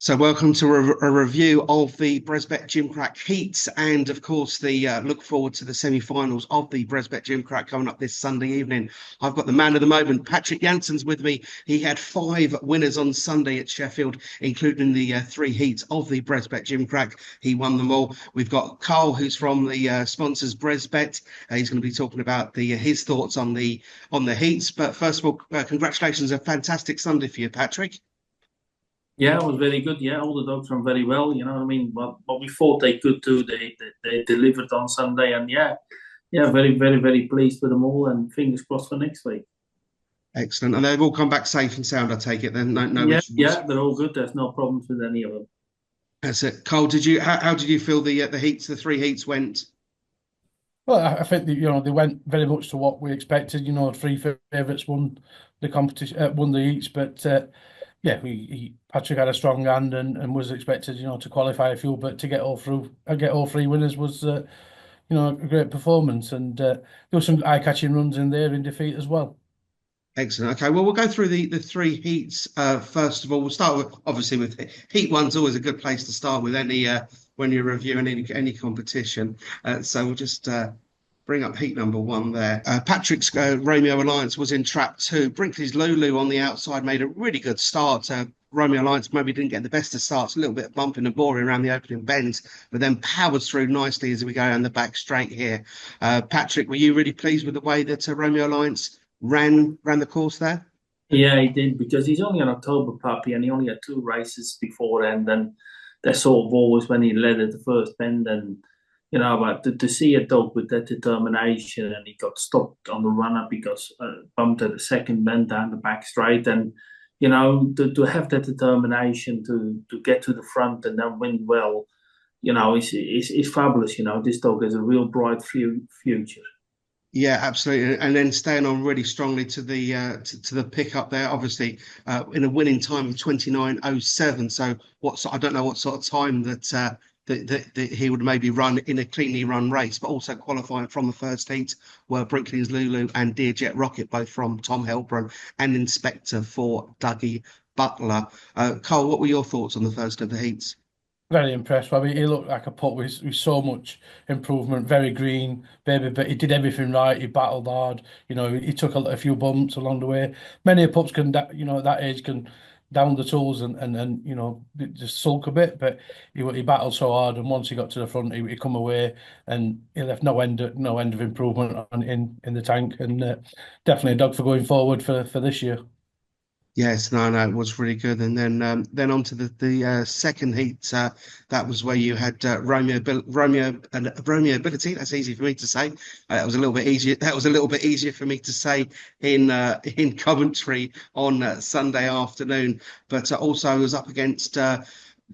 So welcome to a review of the BresBet Gymcrack heats and of course the look forward to the semi-finals of the BresBet Gymcrack coming up this Sunday evening. I've got the man of the moment, Patrick Janssens, with me. He had 5 winners on Sunday at Sheffield, including the 3 heats of the BresBet Gymcrack. He won them all. We've got Carl, who's from the sponsors BresBet. He's going to be talking about his thoughts on the heats. But first of all, congratulations, a fantastic Sunday for you, Patrick. Yeah, it was very good. Yeah, all the dogs ran very well. You know what I mean? Well, what we thought they could do, they delivered on Sunday, and yeah, very, very, very pleased with them all, and fingers crossed for next week. Excellent. And they've all come back safe and sound, I take it then. No Yeah, issues. yeah, they're all good. There's no problems with any of them. That's it. Cole, how did you feel the heats, the 3 heats went? Well, I think that, they went very much to what we expected. 3 favourites won the competition, won the heats, but yeah, Patrick had a strong hand and was expected, to qualify a few, but to get all through, get all 3 winners was, a great performance, and there were some eye-catching runs in there in defeat as well. Excellent. Okay, well, we'll go through the 3 heats first of all. We'll start with obviously with heat one's always a good place to start with any when you're reviewing any competition. So we'll just bring up heat number 1 there. Patrick's Romeo Alliance was in trap 2. Brinkley's Lulu on the outside made a really good start. Romeo Alliance maybe didn't get the best of starts, a little bit bumping and boring around the opening bends, but then powered through nicely as we go down the back straight here. Patrick, were you really pleased with the way that Romeo Alliance ran the course there? Yeah, he did, because he's only an October puppy, and he only had 2 races before then. And they're sort of always when he led at the first bend, and but to see a dog with that determination, and he got stopped on the run up, he got bumped at the second bend down the back straight, and to have that determination to get to the front and then win well, it's fabulous. This dog has a real bright future. Yeah, absolutely, and then staying on really strongly to the pickup there. Obviously, in a winning time of 29:07. So I don't know what sort of time that he would maybe run in a cleanly run race, but also qualifying from the first heat were Brinkley's Lulu and Dear Jet Rocket, both from Tom Helbron, and Inspector for Dougie Butler. Cole, what were your thoughts on the first of the heats? Very impressed. I mean, he looked like a pup with so much improvement. Very green, baby, but he did everything right. He battled hard. He took a few bumps along the way. Many a pups can, at that age, can down the tools and just sulk a bit. But he battled so hard, and once he got to the front, he come away, and he left no end of improvement in the tank. And definitely a dog for going forward for this year. Yes, no, it was really good. And then on to the second heat. That was where you had Romeo Ability. That's easy for me to say. That was a little bit easier. That was a little bit easier for me to say in Coventry on Sunday afternoon. But also I was up against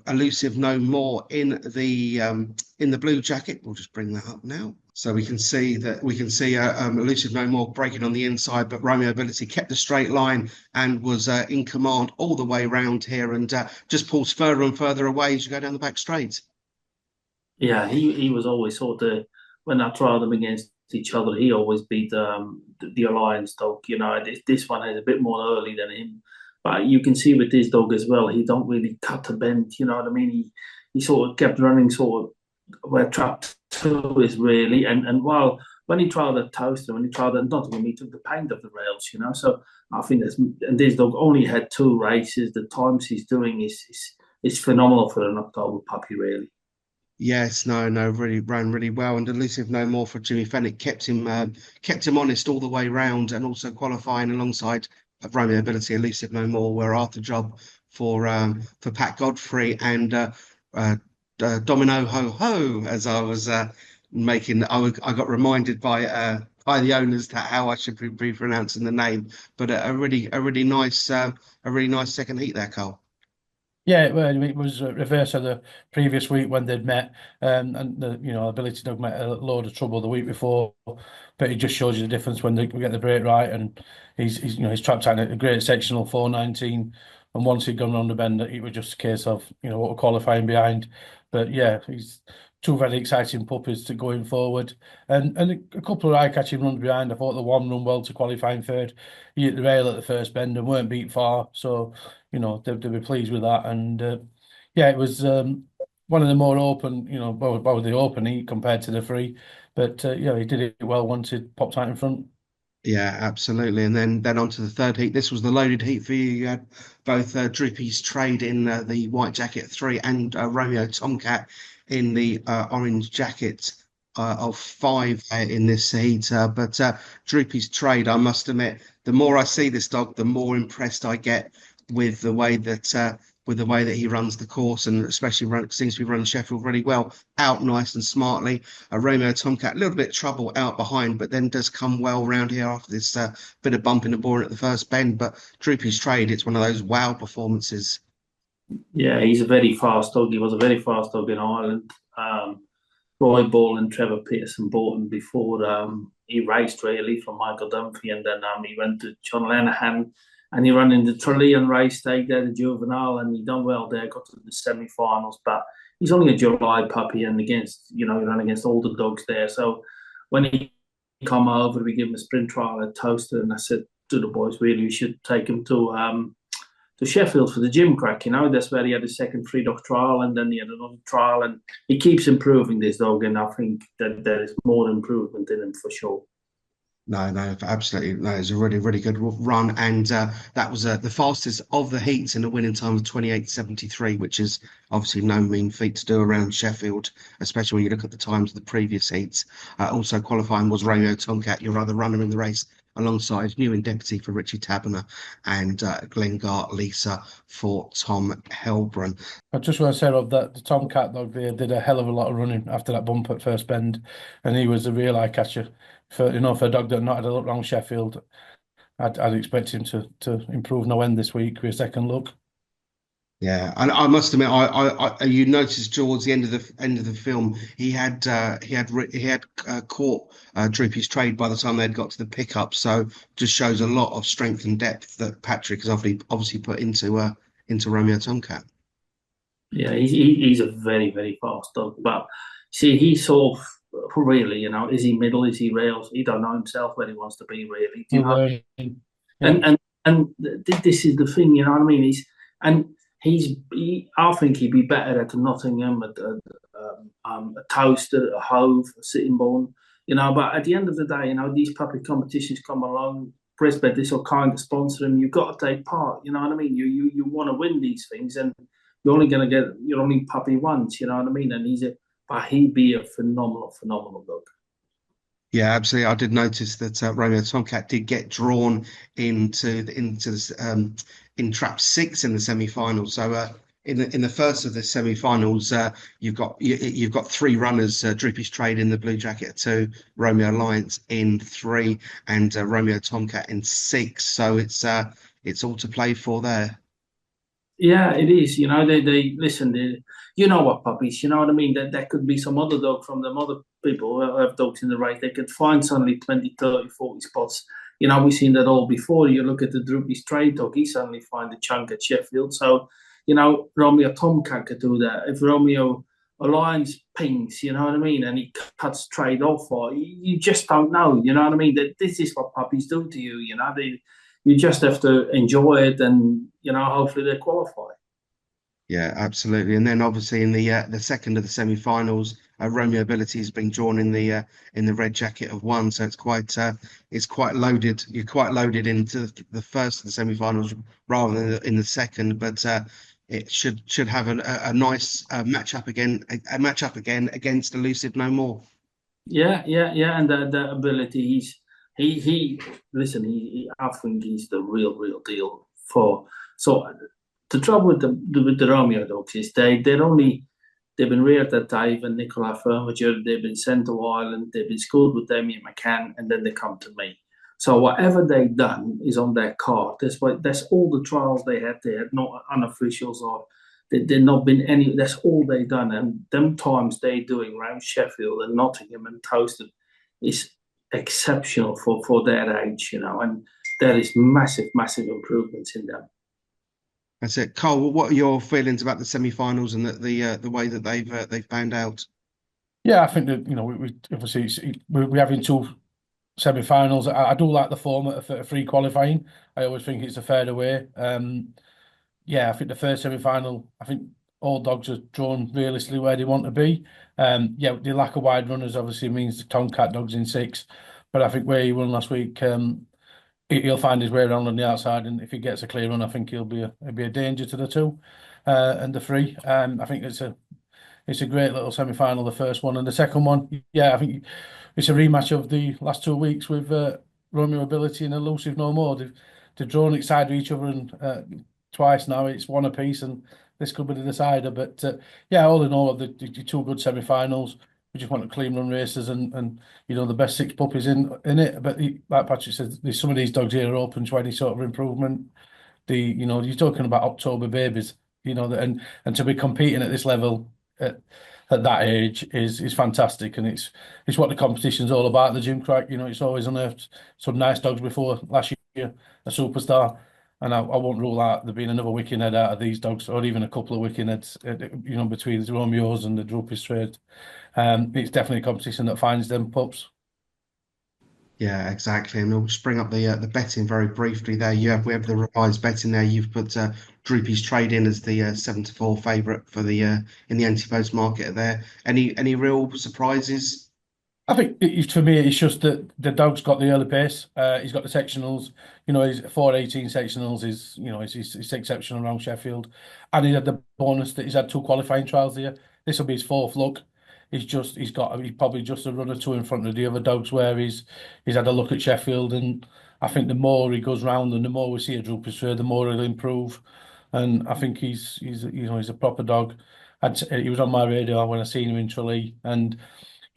Elusive No More in the blue jacket. We'll just bring that up now. So we can see Elusive No More breaking on the inside, but Romeo Ability kept a straight line and was in command all the way round here, and just pulls further and further away as you go down the back straight. Yeah, he was always sort of, when I tried them against each other, he always beat the Alliance dog. This one has a bit more early than him, but you can see with this dog as well, he don't really cut a bend. You know what I mean? He sort of kept running sort of where trap 2 is really, and while when he tried a toaster, when he tried a not when he took the paint off the rails, So I think and this dog only had 2 races. The times he's doing is phenomenal for an October puppy, really. Yes, no, really ran really well, and Elusive No More for Jimmy Fennick kept him honest all the way round, and also qualifying alongside Romeo Ability. Elusive No More were Arthur Job for Pat Godfrey and Domino Ho Ho. As I was making, I got reminded by the owners that how I should be pronouncing the name, but a really nice second heat there, Carl. Yeah, well, it was a reverse of the previous week when they'd met, and the Ability Dog met a load of trouble the week before, but it just shows you the difference when they get the break right, and he's trapped out a great sectional 4:19, and once he'd gone around the bend, it was just a case of what we're qualifying behind, but yeah, he's 2 very exciting puppies to going forward, and a couple of eye-catching runs behind. I thought the one run well to qualifying third. He hit the rail at the first bend and weren't beat far, so they'll be pleased with that. And Yeah, it was one of the more open, well, the open heat compared to the free, but yeah, he did it well once it popped out in front. Yeah, absolutely. And then on to the third heat. This was the loaded heat for you. You had both Drippy's Trade in the white jacket 3 and Romeo Tomcat in the orange jacket of 5 in this heat. But Droopy's Trade, I must admit, the more I see this dog, the more impressed I get with the way that he runs the course, and especially seems to be running Sheffield really well, out nice and smartly. Romeo Tomcat, a little bit of trouble out behind, but then does come well round here after this bit of bumping the board at the first bend. But Droopy's Trade, it's one of those wow performances. Yeah, he's a very fast dog. He was a very fast dog in Ireland. Roy Ball and Trevor Pearson bought him before he raced really from Michael Dunphy, and then he went to John Lenihan, and he ran in the Trillian race day there, the juvenile, and he done well there, got to the semi-finals, but he's only a July puppy, and he ran against all the dogs there. So when he come over, we give him a sprint trial at Toaster, and I said to the boys, really, we should take him to Sheffield for the Gymcrack. That's where he had his second free dog trial, and then he had another trial, and he keeps improving this dog, and I think that there is more improvement in him for sure. No, absolutely. No, it's a really, really good run. And that was the fastest of the heats in a winning time of 28.73, which is obviously no mean feat to do around Sheffield, especially when you look at the times of the previous heats. Also qualifying was Romeo Tomcat, your other runner in the race, alongside new in deputy for Richie Taberner and Glengart Lisa for Tom Helbron. I just want to say, Rob, that the Tomcat dog there did a hell of a lot of running after that bump at first bend, and he was a real eye catcher for for a dog that not had a look wrong Sheffield. I'd expect him to improve no end this week with a second look. Yeah, and I must admit, you noticed towards the end of the film, he had caught Droopy's Trade by the time they'd got to the pickup. So just shows a lot of strength and depth that Patrick has obviously put into Romeo Tomcat. Yeah, he's a very, very fast dog, but see, he's sort of really, is he middle, is he rails? He don't know himself where he wants to be really. Do you know? Yeah. And this is the thing, you know what I mean? I think he'd be better at Nottingham, at a Toaster, a Hove, a Sittingbourne, But at the end of the day, these puppy competitions come along. BresBet, this will kind of sponsor him. You've got to take part. You know what I mean? You want to win these things, and you're only going to get your only puppy once. You know what I mean? And he'd be a phenomenal dog. Yeah, absolutely. I did notice that Romeo Tomcat did get drawn into in trap 6 in the semi-finals. So in the first of the semi-finals, you've got 3 runners: Droopy's Trade in the blue jacket 2, Romeo Alliance in 3, and Romeo Tomcat in 6. So it's all to play for there. Yeah, it is. They listen. You know what, puppies? You know what I mean? There could be some other dog from them other people who have dogs in the race. They could find suddenly 20, 30, 40 spots. We've seen that all before. You look at the Droopy's Trade dog, he suddenly find a chunk at Sheffield. So, Romeo Tomcat could do that. If Romeo Alliance pings, you know what I mean, and he cuts Trade off, or you just don't know. You know what I mean? That this is what puppies do to you. You just have to enjoy it, and hopefully they qualify. Yeah, absolutely. And then obviously in the second of the semi-finals, Romeo Ability has been drawn in the red jacket of 1, so it's quite loaded. You're quite loaded into the first of the semi-finals rather than in the second, but it should have a nice match up again against Elusive No More. Yeah, and the ability, I think he's the real deal for. So the trouble with the Romeo dogs is they've been reared at Dave and Nicola Furniture. They've been sent to Ireland. They've been schooled with Damien McCann, and then they come to me. So whatever they've done is on their card. That's all the trials they had. They had no unofficials, or they've not been any. That's all they've done. And them times they're doing around Sheffield and Nottingham and Toasted is exceptional for their age, and there is massive improvements in them. That's it, Cole. What are your feelings about the semi-finals and the way that they've panned out? Yeah, I think that we obviously we're having 2 semi-finals. I do like the format of free qualifying. I always think it's a fairer way. Yeah, I think the first semi-final, I think all dogs are drawn realistically where they want to be. Yeah, the lack of wide runners obviously means the Tomcat dog's in 6, but I think where he won last week, he'll find his way around on the outside, and if he gets a clear run, I think he'll be a danger to the 2 and the 3. I think it's a great little semi-final, the first one, and the second one. Yeah, I think it's a rematch of the last 2 weeks with Romeo Ability and Elusive No More. They've drawn each side of each other, and twice now it's one apiece, and this could be the decider. But yeah, all in all, the 2 good semi-finals. We just want to clean run races and the best 6 puppies in it. But like Patrick said, there's some of these dogs here are open to any sort of improvement. You're talking about October babies, and to be competing at this level at that age is fantastic, and it's what the competition's all about. The Gymcrack, it's always unearthed some nice dogs before last year, a superstar, and I won't rule out there being another wicked head out of these dogs, or even a couple of wicked heads, between the Romeos and the Drupies trade. It's definitely a competition that finds them pups. Yeah, exactly. And we'll just bring up the betting very briefly there. We have the revised betting there. You've put Droopy's Trade in as the 7-4 favourite for the in the anti-post market there. Any real surprises? I think for me, it's just that the dog's got the early pace. He's got the sectionals. His 4:18 sectionals is exceptional around Sheffield, and he had the bonus that he's had 2 qualifying trials here. This will be his 4th look. He's probably just a run or 2 in front of the other dogs where he's had a look at Sheffield, and I think the more he goes round and the more we see a Droopers fair, the more he'll improve. And I think he's a proper dog. He was on my radar when I seen him in Tralee, and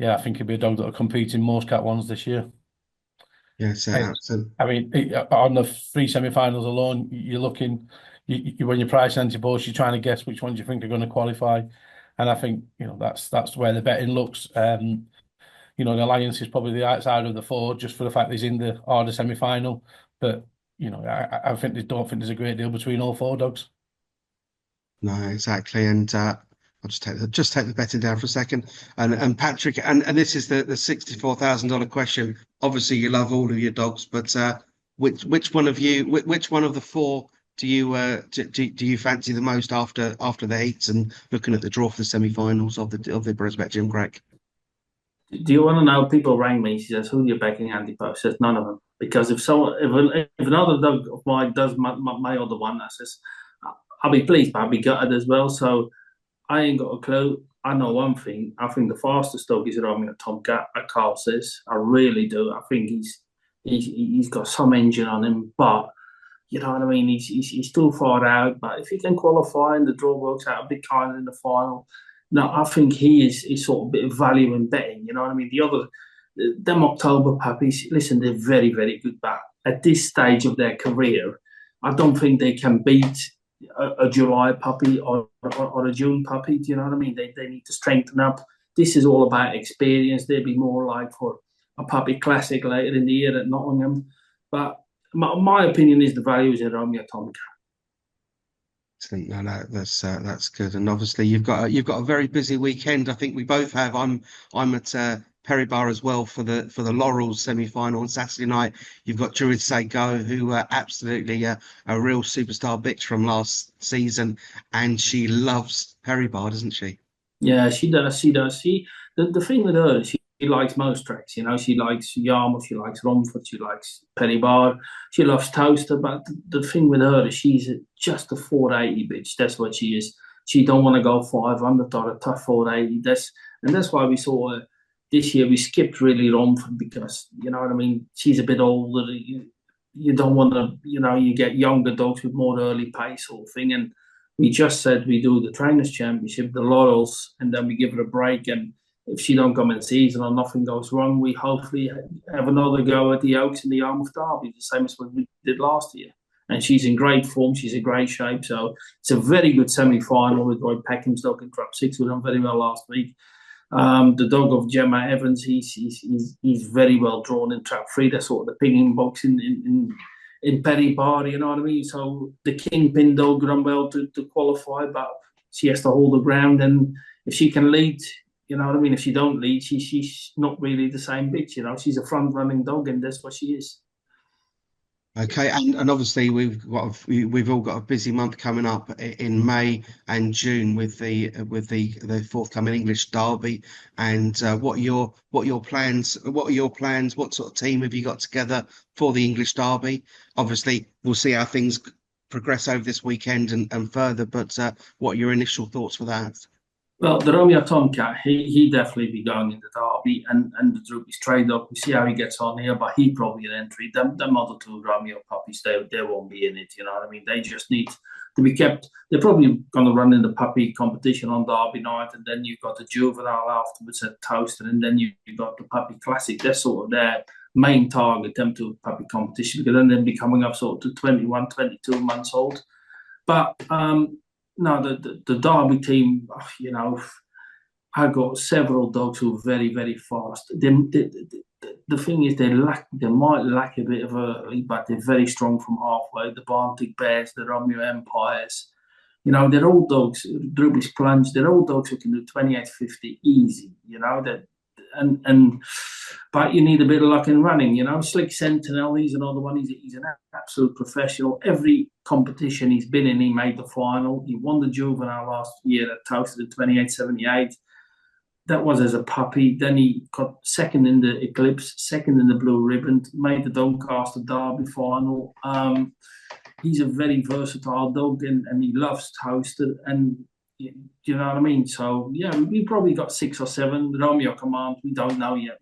yeah, I think he'll be a dog that'll compete in most Cat 1s this year. Yes, absolutely. I mean, on the 3 semi-finals alone, you're looking, when you're pricing anti-post, you're trying to guess which ones you think are going to qualify. And I think, that's where the betting looks. The Alliance is probably the outside of the 4, just for the fact that he's in the order semi-final. But, I don't think there's a great deal between all 4 dogs. No, exactly. And I'll just take the betting down for a second. And Patrick, and this is the $64,000 question. Obviously, you love all of your dogs, but which one of the 4 do you fancy the most after the heats and looking at the draw for the semi-finals of the BresBet Gymcrack? Do you want to know? People rang me. She says, "Who are you backing anti-post?" Says none of them, because if another dog of mine does my other one, I says I'll be pleased, but I'll be gutted as well. So I ain't got a clue. I know one thing. I think the fastest dog is Romeo Tomcat, like Carl says. I really do. I think he's got some engine on him, but you know what I mean. He's still far out, but if he can qualify and the draw works out a bit kinder in the final, no, I think he is sort of a bit of value in betting. You know what I mean. Them October puppies, listen, they're very, very good, but at this stage of their career, I don't think they can beat a July puppy or a June puppy. Do you know what I mean? They need to strengthen up. This is all about experience. They'd be more like for a puppy classic later in the year at Nottingham. But my opinion is the value is in Romeo Tomcat. No, that's good. And obviously you've got a very busy weekend. I think we both have. I'm at Perry Bar as well for the Laurels semi-final on Saturday night. You've got Druid Say Go, who absolutely a real superstar bitch from last season, and she loves Perry Bar, doesn't she? Yeah, she does. The thing with her, she likes most tracks. She likes Yarmouth, she likes Romford, she likes Perry Bar, she loves Toaster. But the thing with her is she's just a 480 bitch. That's what she is. She don't want to go 500 or a tough 480. That's why we saw her. This year we skipped really Romford because, you know what I mean, she's a bit older. You don't want to, you get younger dogs with more early pace sort of thing. And we just said we do the Trainers' Championship, the Laurels, and then we give her a break. And if she don't come in season or nothing goes wrong, we hopefully have another go at the Oaks and the Yarmouth Derby, the same as what we did last year. And she's in great form. She's in great shape. So it's a very good semi-final with Roy Peckham's dog in Trap 6, who done very well last week. The dog of Gemma Evans, he's very well drawn in Trap 3. That's sort of the pinging box in Perry Bar, you know what I mean? So the Kingpin dog done well to qualify, but she has to hold the ground. And if she can lead, you know what I mean? If she don't lead, she's not really the same bitch, She's a front-running dog, and that's what she is. Okay, and obviously we've all got a busy month coming up in May and June with the forthcoming English Derby. And what are your plans? What are your plans? What sort of team have you got together for the English Derby? Obviously, we'll see how things progress over this weekend and further. But what are your initial thoughts for that? Well, the Romeo Tomcat, he definitely be going in the Derby, and the Droopy's trade up. We see how he gets on here, but he probably an entry. Them other two Romeo puppies, they won't be in it. You know what I mean? They just need to be kept. They're probably going to run in the puppy competition on Derby night, and then you've got the juvenile afterwards at Toasted, and then you've got the puppy classic. They're sort of their main target, them to puppy competition, because then they'll be coming up sort of to 21, 22 months old. But no, the Derby team, I got several dogs who are very, very fast. The thing is, they might lack a bit of early, but they're very strong from halfway. The Baltic Bears, the Romeo Empires, they're all dogs. Droopy's Plunge, they're all dogs who can do 28.50 easy. That and but you need a bit of luck in running. Slick Sentinel, he's another one. He's an absolute professional. Every competition he's been in, he made the final. He won the juvenile last year at Toasted in 28.78. That was as a puppy. Then he got second in the Eclipse, second in the Blue Ribbon, made the Doncaster Derby final. He's a very versatile dog, and he loves Toasted. And do you know what I mean? So yeah, we probably got 6 or 7. The Romeo Command, we don't know yet.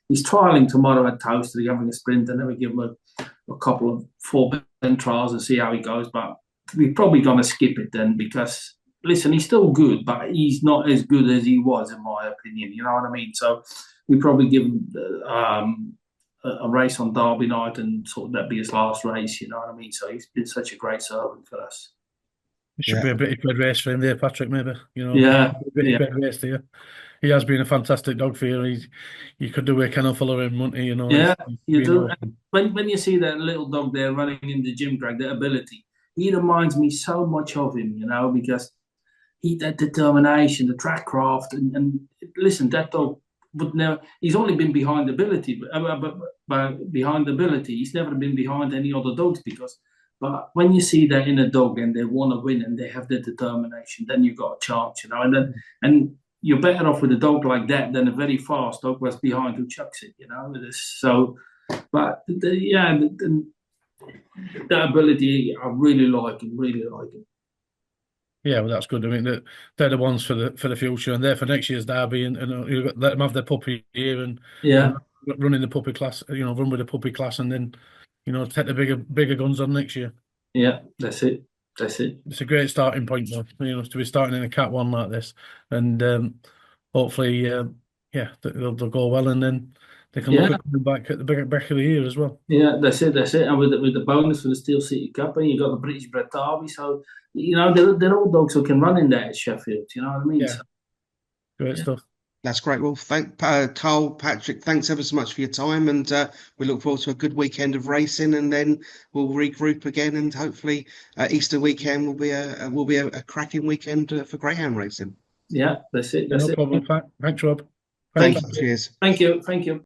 He's trialing tomorrow at Toasted, having a sprint, and then we give him a couple of 4 trials and see how he goes. But we're probably gonna skip it then, because listen, he's still good, but he's not as good as he was, in my opinion. You know what I mean? So we probably give him a race on Derby night, and sort of that be his last race. You know what I mean? So he's been such a great servant for us. It should be a British bred race for him there, Patrick, maybe. Yeah, British bred race there. He has been a fantastic dog for you. You could do a kennel full of him, wouldn't he? Yeah, you do. Awesome. When you see that little dog there running in the Gymcrack, that ability, he reminds me so much of him, because that determination, the track craft, and listen, that dog would never. He's only been behind ability, but behind ability, he's never been behind any other dogs, because. But when you see that in a dog and they want to win and they have the determination, then you've got a chance, and you're better off with a dog like that than a very fast dog was behind who chucks it, So, but that ability, I really like him, really like him. Yeah, well, that's good. I mean, they're the ones for the future, and they're for next year's Derby, and you let them have their puppy here and run in the puppy class. Run with the puppy class, and then take the bigger guns on next year. Yeah, that's it. It's a great starting point, though. To be starting in a Cat 1 like this, and hopefully, they'll go well, and then they can look at coming back at the back of the year as well. Yeah, that's it. And with the bonus for the Steel City Cup, and you've got the British Bred Derby, so they're all dogs who can run in there at Sheffield. You know what I mean? Yeah. So, great stuff. That's great. Well, Carl, Patrick, thanks ever so much for your time, and we look forward to a good weekend of racing, and then we'll regroup again, and hopefully Easter weekend will be a cracking weekend for greyhound racing. Yeah, that's it. No problem. Thanks, Rob. Thank you. Cheers. Thank you.